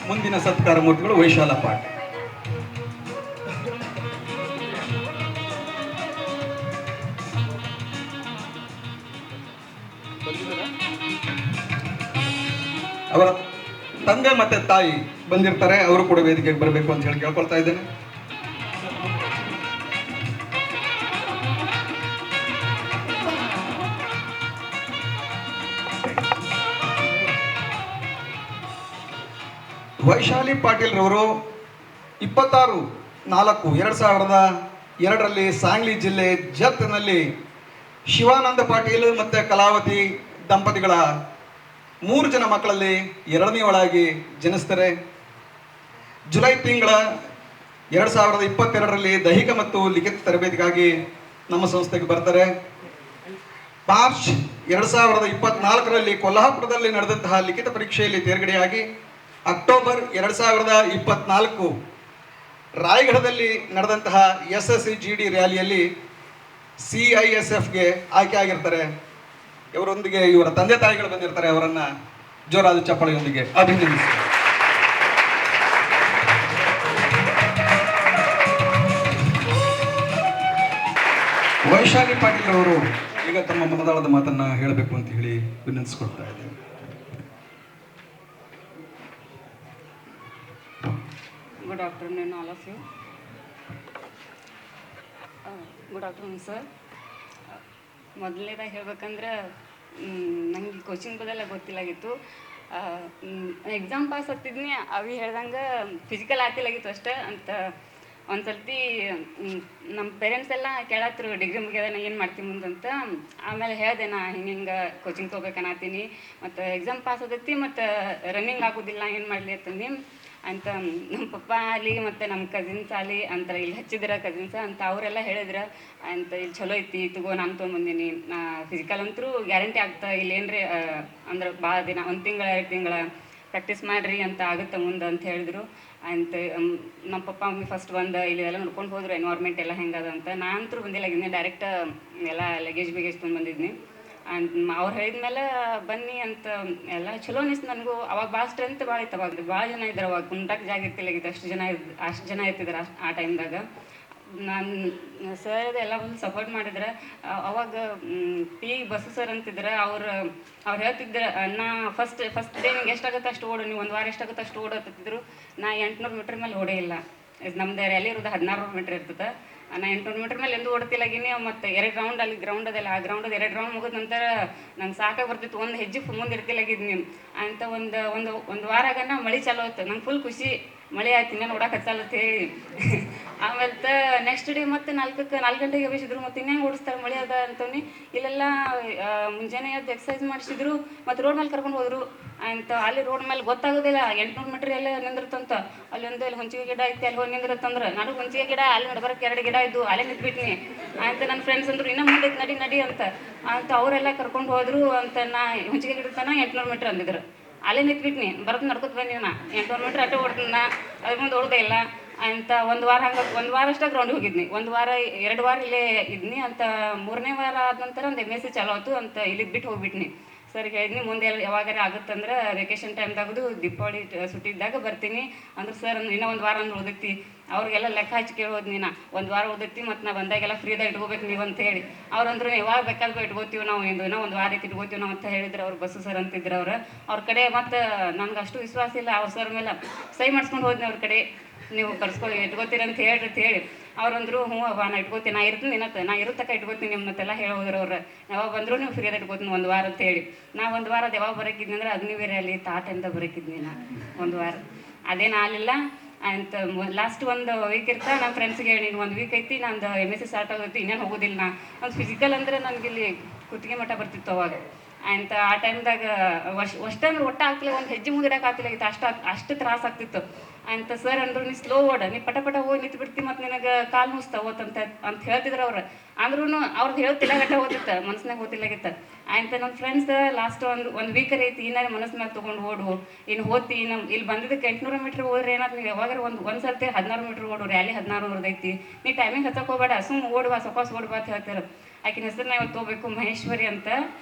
ಮುಂದಿನ ಸತ್ಕಾರ ಮೂರ್ತಿಗಳು ವೈಶಾಲ ಪಾಟೀಲ್. ಅವರ ತಂದೆ ಮತ್ತೆ ತಾಯಿ ಬಂದಿರ್ತಾರೆ, ಅವರು ಕೂಡ ವೇದಿಕೆಗೆ ಬರಬೇಕು ಅಂತ ಹೇಳಿ ಕೇಳ್ಕೊಳ್ತಾ ಇದ್ದೇನೆ. ವೈಶಾಲಿ ಪಾಟೀಲ್ ರವರು 26/4/2002 ಸಾಂಗ್ಲಿ ಜಿಲ್ಲೆ ಜತ್ನಲ್ಲಿ ಶಿವಾನಂದ ಪಾಟೀಲ್ ಮತ್ತು ಕಲಾವತಿ ದಂಪತಿಗಳ 3 ಜನ ಮಕ್ಕಳಲ್ಲಿ 2ನೇವಳಾಗಿ ಜನಿಸ್ತಾರೆ. ಜುಲೈ ತಿಂಗಳ 2022 ದೈಹಿಕ ಮತ್ತು ಲಿಖಿತ ತರಬೇತಿಗಾಗಿ ನಮ್ಮ ಸಂಸ್ಥೆಗೆ ಬರ್ತಾರೆ. ಮಾರ್ಚ್ 2024 ಕೊಲ್ಹಾಪುರದಲ್ಲಿ ನಡೆದಂತಹ ಲಿಖಿತ ಪರೀಕ್ಷೆಯಲ್ಲಿ ತೇರ್ಗಡೆಯಾಗಿ ಅಕ್ಟೋಬರ್ 2024 ರಾಯಗಢದಲ್ಲಿ ನಡೆದಂತಹ SSCGD ರ್ಯಾಲಿಯಲ್ಲಿ CISFಗೆ ಆಯ್ಕೆ ಆಗಿರ್ತಾರೆ. ಇವರೊಂದಿಗೆ ಇವರ ತಂದೆ ತಾಯಿಗಳು ಬಂದಿರ್ತಾರೆ. ಅವರನ್ನ ಜೋರಾದ ಚಪ್ಪಾಳೆಯೊಂದಿಗೆ ಅಭಿನಂದಿಸ್ತಾರೆ. ವೈಶಾಲಿ ಪಾಟೀಲ್ ಅವರು ಈಗ ತಮ್ಮ ಮನದಾಳದ ಮಾತನ್ನ ಹೇಳಬೇಕು ಅಂತ ಹೇಳಿ ವಿನಂತಿಸ್ಕೊಳ್ತಾ ಇದ್ದೇನೆ. Good afternoon, all of you. Good afternoon, sir. ಮೊದಲನೇದಾಗಿ ಹೇಳ್ಬೇಕಂದ್ರೆ ನಂಗೆ ಕೋಚಿಂಗ್ ಬದಲ ಗೊತ್ತಿಲ್ಲಾಗಿತ್ತು. ಎಕ್ಸಾಮ್ ಪಾಸ್ ಆಗ್ತಿದ್ನಿ, ಅವಿ ಹೇಳ್ದಂಗೆ ಫಿಸಿಕಲ್ ಆಗ್ತಿಲ್ಲಾಗಿತ್ತು ಅಷ್ಟೇ ಅಂತ. ಒಂದು ಸರ್ತಿ ನಮ್ಮ ಪೇರೆಂಟ್ಸ್ ಎಲ್ಲ ಕೇಳತ್ರು ಡಿಗ್ರಿ ಮುಗಿಯೋದ ನಾ ಏನು ಮಾಡ್ತೀನಿ ಮುಂದಂತ. ಆಮೇಲೆ ಹೇಳಿದೆ ನಾ ಹಿಂಗೆ ಕೋಚಿಂಗ್ ತೊಗೋಬೇಕನ್ನತ್ತೀನಿ, ಮತ್ತು ಎಕ್ಸಾಮ್ ಪಾಸ್ ಆಗತ್ತಿ ಮತ್ತು ರನ್ನಿಂಗ್ ಆಗೋದಿಲ್ಲ, ಏನು ಮಾಡಲಿ ಅಂತಂದು ಅಂತ ನಮ್ಮ ಪಪ್ಪ ಆಗಲಿ ಮತ್ತು ನಮ್ಮ ಕಸಿನ್ಸ್ ಆಗಲಿ ಅಂತಾರೆ, ಇಲ್ಲಿ ಹಚ್ಚಿದ್ರ ಕಸಿನ್ಸ್ ಅಂತ ಅವರೆಲ್ಲ ಹೇಳಿದ್ರೆ ಅಂತ ಇಲ್ಲಿ ಚಲೋ ಐತಿ ತಗೋ ನಾನು ತೊಗೊಂಬಂದೀನಿ. ಫಿಸಿಕಲ್ ಅಂತೂ ಗ್ಯಾರಂಟಿ ಆಗ್ತಾ ಇಲ್ಲೇನ್ರಿ ಅಂದ್ರೆ ಭಾಳ ದಿನ 1 ತಿಂಗಳ 2 ತಿಂಗಳ ಪ್ರಾಕ್ಟೀಸ್ ಮಾಡಿರಿ ಅಂತ ಆಗುತ್ತೆ ಮುಂದೆ ಅಂತ ಹೇಳಿದ್ರು. ಅಂತ ನಮ್ಮ ಪಪ್ಪ ಮಮ್ಮಿ ಫಸ್ಟ್ ಬಂದು ಇಲ್ಲಿ ಎಲ್ಲ ನೋಡ್ಕೊಂಡು ಹೋದ್ರು ಎನ್ವೈರ್ಮೆಂಟ್ ಎಲ್ಲ ಹೆಂಗದ ಅಂತ. ನಾನಂತೂ ಬಂದಿಲ್ಲ, ಡೈರೆಕ್ಟ್ ಎಲ್ಲ ಲಗೇಜ್ ತೊಗೊಂಡು ಬಂದಿದ್ನಿ. ಅವ್ರು ಹೇಳಿದ್ಮೇಲೆ ಬನ್ನಿ ಅಂತ ಎಲ್ಲ ಚಲೋ ಅನಿಸ್ತು ನನಗೂ. ಅವಾಗ ಭಾಳ ಸ್ಟ್ರೆಂತ್ ಭಾಳ ಇತ್ತು. ಅವಾಗ ಭಾಳ ಜನ ಇದ್ದಾರೆ, ಅವಾಗ ಕುಂಟಕ್ಕೆ ಜಾಗ ಇರ್ತಿಲ್ಲ, ಅಷ್ಟು ಜನ ಇರ್ತಿದ್ರು ಆ ಟೈಮ್ದಾಗ. ನಾನು ಸರ್ ಎಲ್ಲ ಒಂದು ಸಪೋರ್ಟ್ ಮಾಡಿದ್ರೆ. ಅವಾಗ ಬಸ್ಸು ಸರ್ ಅಂತಿದ್ರೆ ಅವ್ರು ಹೇಳ್ತಿದ್ರು, ನಾ ಫಸ್ಟ್ ಡೇ ನಿಂಗೆ ಎಷ್ಟಾಗುತ್ತೆ ಅಷ್ಟು ಓಡು, ನೀವು 1 ವಾರ ಎಷ್ಟಾಗುತ್ತೆ ಅಷ್ಟು ಓಡತ್ತಿದ್ರು. ನಾ 800 ಮೀಟ್ರ್ ಮೇಲೆ ಓಡೇ ಇಲ್ಲ. ನಮ್ದು ರ್ಯಾಲಿ ಇರೋದು 1600 ಮೀಟ್ರ್ ಇರ್ತದೆ. ನಾ 800 ಮೀಟ್ರ್ ಮೇಲೆ ಎಂದೂ ಓಡ್ತಿಲ್ಲಾಗಿನಿ. ಮತ್ತು 2 ರೌಂಡ್ ಅಲ್ಲಿ ಗ್ರೌಂಡ್ ಅದಲ್ಲ, ಆ ಗ್ರೌಂಡದ 2 ರೌಂಡ್ ಮುಗಿದ ನಂತರ ನಂಗೆ ಸಾಕಾಗಿ ಬರ್ತಿತ್ತು, ಒಂದು ಹೆಜ್ಜೆ ಮುಂದೆ ಇರ್ತಿಲ್ಲಾಗಿದ್ನಿ ಅಂತ. ಒಂದು ವಾರಾಗನ ಮಳೆ ಚಾಲೋ ಆಯ್ತು. ನಂಗೆ ಫುಲ್ ಖುಷಿ, ಮಳೆ ಆಯ್ತು ಇನ್ನೇನು ಓಡಕ್ಕೆ ಹಚ್ಚಲ್ಲ ಅಂತ ಹೇಳಿ. ಆಮೇಲೆ ನೆಕ್ಸ್ಟ್ ಡೇ ಮತ್ತೆ 4 ಗಂಟೆಗೆ ಎಬ್ಬಿಸಿದ್ರು. ಮತ್ತು ಇನ್ನೇನು ಓಡಿಸ್ತಾರೆ ಮಳೆ ಅದ ಅಂತವ್ನಿ. ಇಲ್ಲೆಲ್ಲ ಮುಂಜಾನೆ ಎದ್ದು ಎಕ್ಸಸೈಸ್ ಮಾಡಿಸಿದ್ರು ಮತ್ತು ರೋಡ್ ಮೇಲೆ ಕರ್ಕೊಂಡು ಹೋದರು ಅಂತ. ಅಲ್ಲಿ ರೋಡ್ ಮೇಲೆ ಗೊತ್ತಾಗೋದಿಲ್ಲ 800 ಮೀಟ್ರ್ ಎಲ್ಲ ನಿಂದಿರ್ತಂತ. ಅಲ್ಲಿ ಹುಂಚಿಗೆ ಗಿಡ ಐತಿ, ಅಲ್ಲಿ ಹೋಗಿ ನಿಂದಿರುತ್ತಂದ್ರೆ ನನಗೆ ಹುಂಚಿಗೆ ಗಿಡ ಅಲ್ಲಿ ನಡ್ಬರಕ್ಕೆ 2 ಗಿಡ ಇದ್ದು ಅಲ್ಲೇ ನಿಂತ್ಬಿಟ್ನಿ ಅಂತ. ನನ್ನ ಫ್ರೆಂಡ್ಸ್ ಅಂದರು ಇನ್ನೂ ಮುಂದೆ ನಡಿ ಅಂತ ಅವರೆಲ್ಲ ಕರ್ಕೊಂಡು ಹೋದರು ಅಂತ. ನಾ ಹುಂಚಿಗೆ ಗಿಡ ತನ 800 ಮೀಟ್ರ್ ಅಂದಿದ್ರು. ಅಲ್ಲೇ ನಿಂತ್ಬಿಟ್ನಿ, ಬರೋದು ನಡ್ಕೊತ ಬಂದೀನಿ. ನಾ 800 ಮೀಟ್ರ್ ಅಟ್ಟೆ ಓಡ್ತೀನಿ, ನಾ ಅದ್ರ ಮುಂದೆ ಓಡೋದೇ ಇಲ್ಲ ಅಂತ. 1 ವಾರ ಹಂಗೆ 1 ವಾರ ಅಷ್ಟೇ ಗ್ರೌಂಡಿಗೆ ಹೋಗಿದ್ನಿ. 1 ವಾರ 2 ವಾರ ಇಲ್ಲೇ ಇದ್ನಿ ಅಂತ. 3ನೇ ವಾರ ಆದ ನಂತರ ಒಂದು MSc ಚಾಲೋ ಆಯ್ತು ಅಂತ ಇಲ್ಲಿಗೆ ಬಿಟ್ಟು ಹೋಗ್ಬಿಟ್ನಿ. ಸರ್ ಹೇಳಿದ್ನಿ ಮುಂದೆ ಯಾವಾಗಾರ ಆಗುತ್ತಂದ್ರೆ ವೆಕೇಷನ್ ಟೈಮ್ದಾಗದು ದೀಪಾವಳಿ ಸುಟ್ಟಿದ್ದಾಗ ಬರ್ತೀನಿ ಅಂದ್ರೆ. ಸರ್ ಇನ್ನೂ 1 ವಾರ ಅಂದ್ರೆ ಓದೈತಿ, ಅವ್ರಿಗೆಲ್ಲ ಲೆಕ್ಕ ಹಚ್ಚಿ ಕೇಳೋದು, ನಾ 1 ವಾರ ಓದೈತಿ ಮತ್ತು ನಾ ಬಂದಾಗೆಲ್ಲ ಫ್ರೀದಾಗ ಇಟ್ಕೋಬೇಕು ನೀವು ಅಂತ ಹೇಳಿ. ಅವ್ರಂದ್ರು ಯಾವಾಗ ಬೇಕಾದ್ರೂ ಇಟ್ಕೋತೀವಿ ನಾವು, ಇನ್ನೂ 1 ವಾರ ಐತಿ ಇಟ್ಕೋತೀವಿ ನಾವು ಅಂತ ಹೇಳಿದ್ರು ಅವ್ರು. ಬಸ್ಸು ಸರ್ ಅಂತಿದ್ರು ಅವ್ರ ಕಡೆ. ಮತ್ತು ನನಗೆ ಅಷ್ಟು ವಿಶ್ವಾಸ ಇಲ್ಲ ಅವ್ರ ಸರ್ ಮೇಲೆ, ಸಹಿ ಮಾಡಿಸ್ಕೊಂಡು ಹೋದ್ನಿ ಅವ್ರ ಕಡೆ. ನೀವು ಕರ್ಸ್ಕೊಳ್ಳಿ ಇಟ್ಕೋತೀರಿ ಅಂತ ಹೇಳಿ ಅವ್ರಂದ್ರು ಹ್ಞೂ ಅವ್ವ ನಾ ಇಟ್ಕೋತೀನಿ, ನಾ ಇರ್ತೀನಿ ನಾ ಇರುತ್ತಕ್ಕ ಇಟ್ಕೋತೀನಿ ನಿಮ್ಮತ್ತೆಲ್ಲ ಹೇಳೋದ್ರು ಅವ್ರು. ಯಾವಾಗ ಬಂದರೂ ನೀವು ಫ್ರೀಯಾಗಿ ಇಟ್ಕೋತೀನಿ 1 ವಾರ ಅಂತ ಹೇಳಿ. ನಾ 1 ವಾರದ ಯಾವಾಗ ಬರೋಕಿದ್ನಿ ಅಂದ್ರೆ ಅಗ್ನಿವೀರ ಅಲ್ಲಿ ತಾಟಂತ ಬರೋಕಿದ್ನಿ ನಾ 1 ವಾರ. ಅದೇನು ಆಗಲಿಲ್ಲ ಅಂತ. ಲಾಸ್ಟ್ 1 ವೀಕ್ ಇರ್ತಾ ನಮ್ಮ ಫ್ರೆಂಡ್ಸ್ಗೆ ಹೇಳಿ, 1 ವೀಕ್ ಐತಿ ನಂದು MSc ಸ್ಟಾರ್ಟ್ ಆಗೋಯ್ತು, ಇನ್ನೇನು ಹೋಗೋದಿಲ್ಲ ನಾ. ಒಂದು ಫಿಸಿಕಲ್ ಅಂದರೆ ನನಗಿಲ್ಲಿ ಕುತ್ತಿಗೆ ಮಟ್ಟ ಬರ್ತಿತ್ತು ಅವಾಗ ಅಂತ. ಆ ಟೈಮ್ದಾಗ ಅಷ್ಟಂದ್ರೆ ಆಗ್ತಿಲ್ಲ, ಒಂದು ಹೆಜ್ಜೆ ಮುಂದಿಡಕ್ಕೆ ಆಗ್ತಿಲ್ಲ, ಅಷ್ಟು ತ್ರಾಸ ಆಗ್ತಿತ್ತು ಅಂತ. ಸರ್ ಅಂದರು ನೀ ಸ್ಲೋ ಓಡ, ನೀ ಪಟ ಹೋಗಿ ನಿಂತು ಬಿಡ್ತಿ ಮತ್ತು ನಿನಗೆ ಕಾಲು ನುಸ್ತಾವ ಅಂತ ಹೇಳ್ತಿದ್ರು ಅವ್ರು. ಅಂದ್ರೂ ಅವ್ರದ್ದು ಹೇಳ್ತಿಲ್ಲ ಗಟ್ಟ ಓದಿತ್ತು, ಮನಸ್ಸಿನಾಗ ಓದಿಲ್ಲಾಗಿತ್ತು ಅಂತ. ನಮ್ಮ ಫ್ರೆಂಡ್ಸ್ ಲಾಸ್ಟ್ ಒಂದು ವೀಕರ್ ಐತಿ, ಏನಾರು ಮನಸ್ಸಿನಾಗ ತೊಗೊಂಡು ಓಡು, ಇನ್ನು ಓದ್ತಿ. ಇಲ್ಲಿ ಬಂದಿದ್ದಕ್ಕೆ 800 ಮೀಟ್ರ್ ಹೋದ್ರೆ ಏನಾದ್ರು ನೀವು ಯಾವಾಗಾರ ಒಂದು ಸರ್ತಿ 16 ಮೀಟ್ರ್ ಓಡು, ರ್ಯಾಲಿ 1600 ಐತಿ, ನೀ ಟೈಮಿಂಗ್ ಹಚ್ಚಕ್ಕೆ ಹೋಗಬೇಡ, ಓಡುವ ಸೊಕಾಸ್ ಓಡುವ ಅಂತ ಹೇಳ್ತಾರೆ. ಆಕಿನ ಹೆಸರನ್ನ ಇವತ್ತು ಹೋಗ್ಬೇಕು, ಮಹೇಶ್ವರಿ ಅಂತ.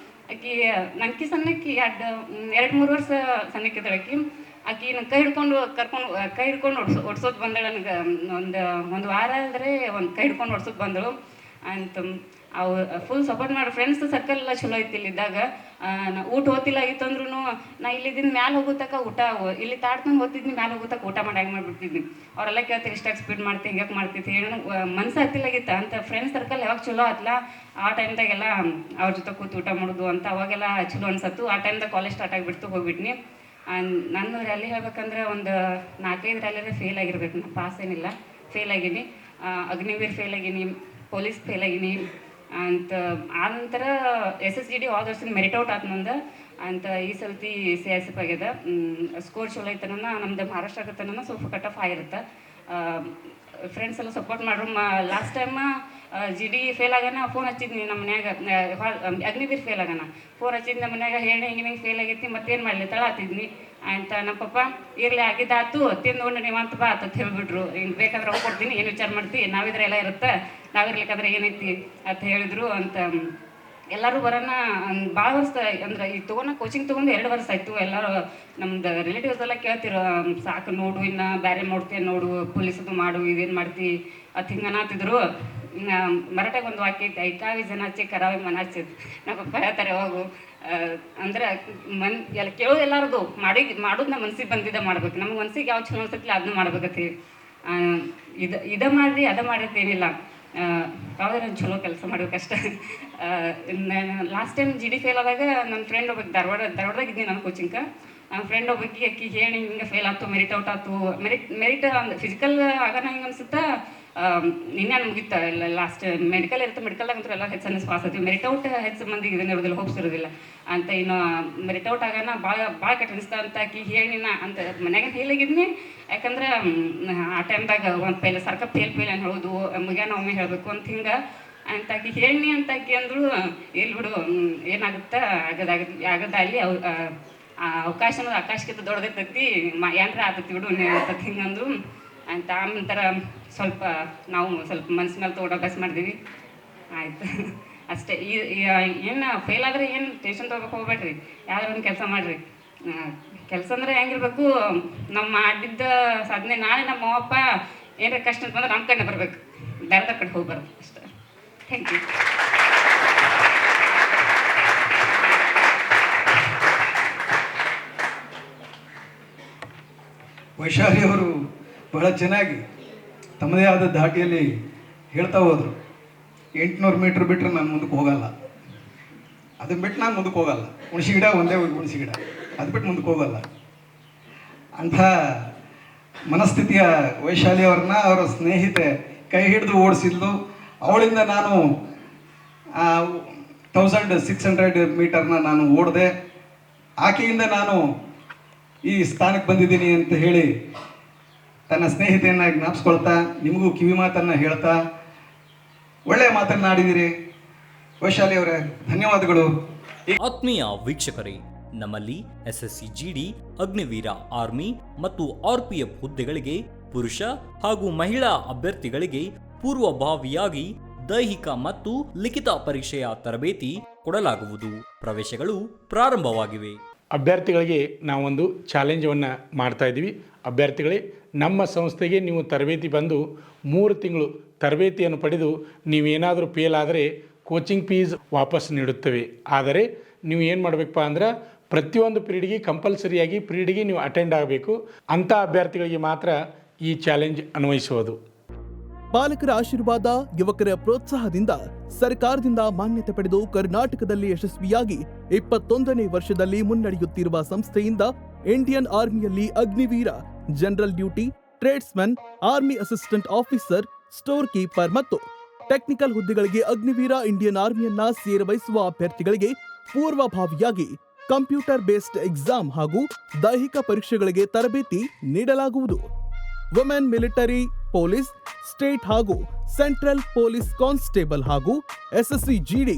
ಆಕಿ ನನಗೆ ಸಣ್ಣಕ್ಕಿ 2-3 ವರ್ಷ ಸಣ್ಣಕ್ಕಿದ್ದಾಳೆ ಆಕಿ. ಆಕಿನ ಕೈ ಹಿಡ್ಕೊಂಡು ಓಡಿಸೋದು ಬಂದಳು. ನನಗೆ ಒಂದು ವಾರ ಅಂದರೆ ಒಂದು ಕೈ ಹಿಡ್ಕೊಂಡು ಓಡಿಸೋದು ಬಂದಳು ಅಂತ. ಅವು ಫುಲ್ ಸಪೋರ್ಟ್ ಮಾಡಿ. ಫ್ರೆಂಡ್ಸ್ ಸರ್ಕಲ್ ಎಲ್ಲ ಚಲೋ ಐತಿ ಇಲ್ಲಿದ್ದಾಗ. ನಾ ಊಟ ಓದ್ತಿಲ್ಲ ಆಗಿತ್ತು ಅಂದ್ರೂ ನಾ ಇಲ್ಲಿದ್ದೀನಿ ಮ್ಯಾಲೆ ಹೋಗೋತಕ್ಕ ಊಟ, ಇಲ್ಲಿ ತಾಡ್ತಂದು ಓದ್ತಿದ್ನಿ, ಮ್ಯಾಲೆ ಹೋಗೋತಕ್ಕ ಊಟ ಮಾಡಿ ಹಂಗೆ ಮಾಡಿಬಿಡ್ತಿದ್ನಿ. ಅವರೆಲ್ಲ ಕೇಳ್ತಾರೆ ಇಷ್ಟಾಗಿ ಸ್ಪೀಡ್ ಮಾಡ್ತಿ, ಹಿಂಗೆ ಮಾಡ್ತಿದ್ದೆ, ಏನೋ ಮನ್ಸು ಹತ್ತಿಲಾಗಿತ್ತು ಅಂತ. ಫ್ರೆಂಡ್ಸ್ ಸರ್ಕಲ್ ಯಾವಾಗ ಚಲೋ ಆತ್ಲ ಆ ಟೈಮ್ದಾಗೆಲ್ಲ ಅವ್ರ ಜೊತೆ ಕೂತು ಊಟ ಮಾಡೋದು ಅಂತ ಅವಾಗೆಲ್ಲ ಚಲೋ ಅನ್ಸತ್ತು. ಆ ಟೈಮ್ದಾಗ ಕಾಲೇಜ್ ಸ್ಟಾರ್ಟ್ ಆಗಿಬಿಡ್ತು, ಹೋಗ್ಬಿಟ್ನಿ. ನಾನು ರ್ಯಾಲಿ ಹೇಳ್ಬೇಕಂದ್ರೆ ಒಂದು 4-5 ರ್ಯಾಲಿಯೇ ಫೇಲ್ ಆಗಿರ್ಬೇಕು. ನಾನು ಪಾಸ್ ಏನಿಲ್ಲ, ಫೇಲ್ ಆಗೀನಿ. ಅಗ್ನಿವೀರ್ ಫೇಲ್ ಆಗೀನಿ, ಪೊಲೀಸ್ ಫೇಲ್ ಆಗೀನಿ ಅಂತ. ಆನಂತರ SSGD ಹೋದ ವರ್ಷ ಮೆರಿಟ್ ಔಟ್ ಆತ ನಂದು ಅಂತ. ಈ ಸಲ್ತಿ CSF ಆಗ್ಯದ. ಸ್ಕೋರ್ ಚಲೋ ಐತನ. ನಮ್ದು ಮಹಾರಾಷ್ಟ್ರ ಆಗತ್ತನ ಸ್ವಲ್ಪ ಕಟ್ ಆಫ್ ಆಗಿರುತ್ತೆ. ಫ್ರೆಂಡ್ಸ್ ಎಲ್ಲ ಸಪೋರ್ಟ್ ಮಾಡ್ರು. ಲಾಸ್ಟ್ ಟೈಮ್ GD ಫೇಲ್ ಆಗೋಣ ಫೋನ್ ಹಚ್ಚಿದ್ನಿ ನಮ್ಮ ಮನ್ಯಾಗ. ಅಗ್ನಿವೀರ್ ಫೇಲ್ ಆಗೋಣ ಫೋನ್ ಹಚ್ಚಿದ್ದು ನಮ್ಮ ಮನ್ಯಾಗ, ಹೇಳಿ ಹಿಂಗೆ ಫೇಲ್ ಆಗೈತಿ ಮತ್ತೇನು ಮಾಡಲಿ ತಳ ಹತ್ತಿದ್ನಿ ಅಂತ. ನಮ್ಮ ಪಪ್ಪ ಇರಲಿ ಆಗಿದ್ದಾತು ತಿಂದು ನೀವು ಅಂತ ಬಾ ಅಂತ ಹೇಳ್ಬಿಟ್ರು. ಹಿಂಗೆ ಬೇಕಾದ್ರೆ ಹೋಗಿ ಕೊಡ್ತೀನಿ, ಏನು ವಿಚಾರ ಮಾಡ್ತೀವಿ, ನಾವಿದ್ರೆ ಎಲ್ಲ ಇರುತ್ತೆ, ನಾವಿರ್ಲಿಕ್ಕಾದ್ರೆ ಏನೈತಿ ಅಂತ ಹೇಳಿದ್ರು ಅಂತ. ಎಲ್ಲರೂ ಬರೋಣ ಭಾಳ ವರ್ಷ ಅಂದ್ರೆ ಈ ಕೋಚಿಂಗ್ ತೊಗೊಂಡು 2 ವರ್ಷ ಆಯಿತು. ಎಲ್ಲರೂ ನಮ್ದು ರಿಲೇಟಿವ್ಸ್ ಎಲ್ಲ ಕೇಳ್ತಿರೋ, ಸಾಕು ನೋಡು, ಇನ್ನು ಬೇರೆ ನೋಡ್ತೀನಿ ನೋಡು, ಪೊಲೀಸದು ಮಾಡು, ಇದೇನು ಮಾಡ್ತಿ ಅದು ಹಿಂಗೆ ಅನ್ನತ್ತಿದ್ರು. ಮರಾಠಾಗ ಒಂದು ವಾಕ್ಯ ಐತೆ, ಐಕಾವಿ ಜನಾಚೆ ಕರಾವಿ ಮನಾಚೆ. ನಮ್ಮ ಪಪ್ಪ ಹೇಳ್ತಾರೆ ಹೋಗು ಅಂದ್ರೆ ಎಲ್ಲ ಕೇಳೋದು ಎಲ್ಲರದು ಮಾಡೋದು ನಮ್ಮ ಮನ್ಸಿಗೆ ಬಂದಿದ್ದ ಮಾಡ್ಬೇಕು. ನಮ್ಮ ಮನ್ಸಿಗೆ ಯಾವ ಚಲೋ ಅನ್ಸತ್ತಿಲ್ಲ ಅದನ್ನ ಮಾಡ್ಬೇಕತ್ತಿ. ಇದ ಮಾಡಿರಿ ಅದ ಮಾಡಿರ್ತೇನಿಲ್ಲ, ಯಾವುದಾದ್ರು ಒಂದು ಚಲೋ ಕೆಲಸ ಮಾಡ್ಬೇಕಷ್ಟೆ. ಲಾಸ್ಟ್ ಟೈಮ್ GD ಫೇಲ್ ಆದಾಗ ನನ್ನ ಫ್ರೆಂಡ್ ಹೋಗ್ಬೇಕು, ಧಾರವಾಡದಾಗ ಇದ್ದೀನಿ ನಾನು ಕೋಚಿಂಗ್. ನನ್ನ ಫ್ರೆಂಡ್ ಹೋಗ್ಬೇಕು, ಅಕ್ಕಿ ಹೇಳಿ ಹಿಂಗೆ ಫೇಲ್ ಆಯ್ತು, ಮೆರಿಟ್ ಔಟ್ ಆಯ್ತು. ಮೆರಿಟ್ ಅಂದ್ರೆ ಫಿಸಿಕಲ್ ಆಗೋಣ ಹಿಂಗೆ ಅನ್ಸುತ್ತಾ. ನಿನ್ನೆ ಮುಗಿತ ಇಲ್ಲ, ಲಾಸ್ಟ್ ಮೆಡಿಕಲ್ ಇರುತ್ತೆ, ಮೆಡಿಕಲ್ದಾಗ ಅಂತೂ ಎಲ್ಲ ಹೆಚ್ಚು ಅನ್ನಿಸ್ ಪಾಸ್ ಆಯ್ತೀವಿ. ಮೆರಿಟ್ ಔಟ್ ಹೆಚ್ಚು ಮಂದಿಗೆ ಇದನ್ನ ಇರೋದಿಲ್ಲ, ಹೋಪ್ಸ್ ಇರೋದಿಲ್ಲ ಅಂತ. ಇನ್ನು ಮೆರಿಟ್ ಔಟ್ ಆಗೋಣ ಭಾಳ ಕೆಟ್ಟ ಅನಿಸ್ತಾ ಅಂತ ಆಕಿ ಹೇಳಿನ ಅಂತ. ಮನ್ಯಾಗ ಹೇಳಿಗಿದ್ನಿ, ಯಾಕಂದ್ರೆ ಆ ಟೈಮ್ದಾಗ ಒಂದು ಪೇಲ್ ಸರ್ಕ ಪೇಲ್ ಅಂತ ಹೇಳೋದು, ಮುಗಿಯಾನ ಒಮ್ಮೆ ಹೇಳಬೇಕು ಅಂತ ಹಿಂಗೆ ಅಂತ ಆಕಿ ಹೇಳಿನಿ ಅಂತ. ಆಕಿ ಅಂದ್ರು ಎಲ್ಲಿ ಬಿಡು ಏನಾಗುತ್ತೆ ಆಗದ ಅಲ್ಲಿ ಅವಕಾಶನ ಆಕಾಶಕ್ಕಿಂತ ದೊಡ್ಡದೈತೈತಿ, ಏನ್ರ ಆತತಿ ಬಿಡು ಅಂತ ಹಿಂಗಂದ್ರು ಅಂತ. ಆನಂತರ ಸ್ವಲ್ಪ ನಾವು ಸ್ವಲ್ಪ ಮನ್ಸು ಮೇಲೆ ತೊಗೊಂಡು ಅಭ್ಯಾಸ ಮಾಡಿದೀವಿ, ಆಯ್ತು ಅಷ್ಟೇ. ಏನು ಫೇಲ್ ಆದರೆ ಏನು ಟೆನ್ಷನ್ ತೊಗೋಬೇಕು ಹೋಗ್ಬೇಡ್ರಿ, ಯಾವ್ದಾರು ಒಂದು ಕೆಲಸ ಮಾಡಿರಿ. ಕೆಲಸ ಅಂದರೆ ಹೆಂಗಿರ್ಬೇಕು, ನಮ್ಮ ಮಾಡಿದ್ದ ಸಾಧನೆ ನಾಳೆ ನಮ್ಮ ಅಪ್ಪ ಏನಾರ ಕಷ್ಟ ಅಂತ ಬಂದ್ರೆ ನಮ್ಮ ಕಡೆ ಬರಬೇಕು, ಬೇರೆದ ಕಡೆ ಹೋಗ್ಬಾರ್ದು ಅಷ್ಟೇ. Thank you. ವೈಶಾಲಿ ಅವರು ಬಹಳ ಚೆನ್ನಾಗಿ ತಮ್ಮದೇ ಆದ ಧಾಟಿಯಲ್ಲಿ ಹೇಳ್ತಾ ಹೋದರು. 800 ಮೀಟ್ರ್ ಬಿಟ್ಟರೆ ನಾನು ಮುಂದಕ್ಕೆ ಹೋಗಲ್ಲ, ಅದನ್ನ ಬಿಟ್ಟು ನಾನು ಮುಂದಕ್ಕೆ ಹೋಗಲ್ಲ. ಹುಣಸಿ ಗಿಡ ಒಂದೇ ಹುಣಸಿ ಗಿಡ, ಅದು ಬಿಟ್ಟು ಮುಂದಕ್ಕೆ ಹೋಗಲ್ಲ ಅಂಥ ಮನಸ್ಥಿತಿಯ ವೈಶಾಲಿ ಅವ್ರನ್ನ ಅವರ ಸ್ನೇಹಿತೆ ಕೈ ಹಿಡಿದು ಓಡಿಸಿದ್ಲು. ಅವಳಿಂದ ನಾನು 1600 ಮೀಟರ್ನ ನಾನು ಓಡಿದೆ. ಆಕೆಯಿಂದ ನಾನು ಈ ಸ್ಥಾನಕ್ಕೆ ಬಂದಿದ್ದೀನಿ ಅಂತ ಹೇಳಿ ತನ್ನ ಸ್ನೇಹಿತೆಯನ್ನು ಜ್ಞಾಪಿಸ್ಕೊಳ್ತಾ, ನಿಮಗೂ ಕಿವಿ ಮಾತನ್ನು ಹೇಳ್ತಾ ಒಳ್ಳೆಯ ಮಾತನ್ನಾಡಿದಿರಿ ವೈಶಾಲಿ ಅವರೇ, ಧನ್ಯವಾದಗಳು. ಆತ್ಮೀಯ ವೀಕ್ಷಕರೇ, ನಮ್ಮಲ್ಲಿ SSC GD, ಅಗ್ನಿವೀರ, ಆರ್ಮಿ ಮತ್ತು RPF ಹುದ್ದೆಗಳಿಗೆ ಪುರುಷ ಹಾಗೂ ಮಹಿಳಾ ಅಭ್ಯರ್ಥಿಗಳಿಗೆ ಪೂರ್ವಭಾವಿಯಾಗಿ ದೈಹಿಕ ಮತ್ತು ಲಿಖಿತ ಪರೀಕ್ಷೆಯ ತರಬೇತಿ ಕೊಡಲಾಗುವುದು. ಪ್ರವೇಶಗಳು ಪ್ರಾರಂಭವಾಗಿವೆ. ಅಭ್ಯರ್ಥಿಗಳಿಗೆ ನಾವೊಂದು ಚಾಲೆಂಜನ್ನು ಮಾಡ್ತಾ ಇದ್ದೀವಿ. ಅಭ್ಯರ್ಥಿಗಳೇ, ನಮ್ಮ ಸಂಸ್ಥೆಗೆ ನೀವು ತರಬೇತಿ ಬಂದು 3 ತಿಂಗಳು ತರಬೇತಿಯನ್ನು ಪಡೆದು ನೀವೇನಾದರೂ ಫೇಲ್ ಆದರೆ ಕೋಚಿಂಗ್ ಫೀಸ್ ವಾಪಸ್ ನೀಡುತ್ತೇವೆ. ಆದರೆ ನೀವು ಏನು ಮಾಡಬೇಕಪ್ಪ ಅಂದ್ರೆ ಪ್ರತಿಯೊಂದು ಪೀರಿಯಡ್ಗೆ ಕಂಪಲ್ಸರಿಯಾಗಿ ಪೀರಿಯಡ್ಗೆ ನೀವು ಅಟೆಂಡ್ ಆಗಬೇಕು. ಅಂಥ ಅಭ್ಯರ್ಥಿಗಳಿಗೆ ಮಾತ್ರ ಈ ಚಾಲೆಂಜ್ ಅನ್ವಯಿಸುವುದು. ಪಾಲಕರ ಆಶೀರ್ವಾದ, ಯುವಕರ ಪ್ರೋತ್ಸಾಹದಿಂದ ಸರ್ಕಾರದಿಂದ ಮಾನ್ಯತೆ ಪಡೆದು ಕರ್ನಾಟಕದಲ್ಲಿ ಯಶಸ್ವಿಯಾಗಿ 21ನೇ ವರ್ಷದಲ್ಲಿ ಮುನ್ನಡೆಯುತ್ತಿರುವ ಸಂಸ್ಥೆಯಿಂದ ಇಂಡಿಯನ್ ಆರ್ಮಿಯಲ್ಲಿ Agniveer, general duty, tradesman, army assistant officer, store keeper ಮತ್ತು ಟೆಕ್ನಿಕಲ್ ಹುದ್ದೆಗಳಿಗೆ ಅಗ್ನಿವೀರ ಇಂಡಿಯನ್ ಆರ್ಮಿಯನ್ನ ಸೇರಬಯಸುವ ಅಭ್ಯರ್ಥಿಗಳಿಗೆ ಪೂರ್ವಭಾವಿಯಾಗಿ ಕಂಪ್ಯೂಟರ್ ಬೇಸ್ಡ್ ಎಕ್ಸಾಮ್ ಹಾಗೂ ದೈಹಿಕ ಪರೀಕ್ಷೆಗಳಿಗೆ ತರಬೇತಿ ನೀಡಲಾಗುವುದು. ವುಮೆನ್ ಮಿಲಿಟರಿ, ಪೊಲೀಸ್, ಸ್ಟೇಟ್ ಹಾಗೂ ಸೆಂಟ್ರಲ್ ಪೊಲೀಸ್ ಕಾನ್ಸ್ಟೇಬಲ್ ಹಾಗೂ SSC GD,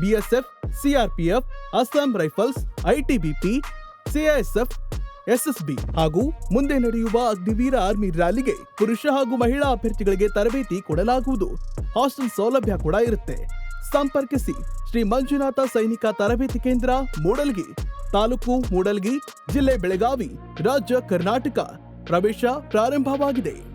BSF, CRPF, Assam rifles, ITBP, CISF, SSB ಹಾಗೂ ಮುಂದೆ ನಡೆಯುವ ಅಗ್ನಿವೀರ ಆರ್ಮಿ ರ್ಯಾಲಿಗೆ ಪುರುಷ ಹಾಗೂ ಮಹಿಳಾ ಅಭ್ಯರ್ಥಿಗಳಿಗೆ ತರಬೇತಿ ಕೊಡಲಾಗುವುದು. ಹಾಸ್ಟೆಲ್ ಸೌಲಭ್ಯ ಕೂಡ ಇರುತ್ತೆ. ಸಂಪರ್ಕಿಸಿ. ಶ್ರೀ ಮಂಜುನಾಥ ಸೈನಿಕ ತರಬೇತಿ ಕೇಂದ್ರ, ಮೂಡಲ್ಗಿ, ತಾಲೂಕು ಮೂಡಲ್ಗಿ, ಜಿಲ್ಲೆ ಬೆಳಗಾವಿ, ರಾಜ್ಯ ಕರ್ನಾಟಕ. ಪ್ರವೇಶ ಪ್ರಾರಂಭವಾಗಿದೆ.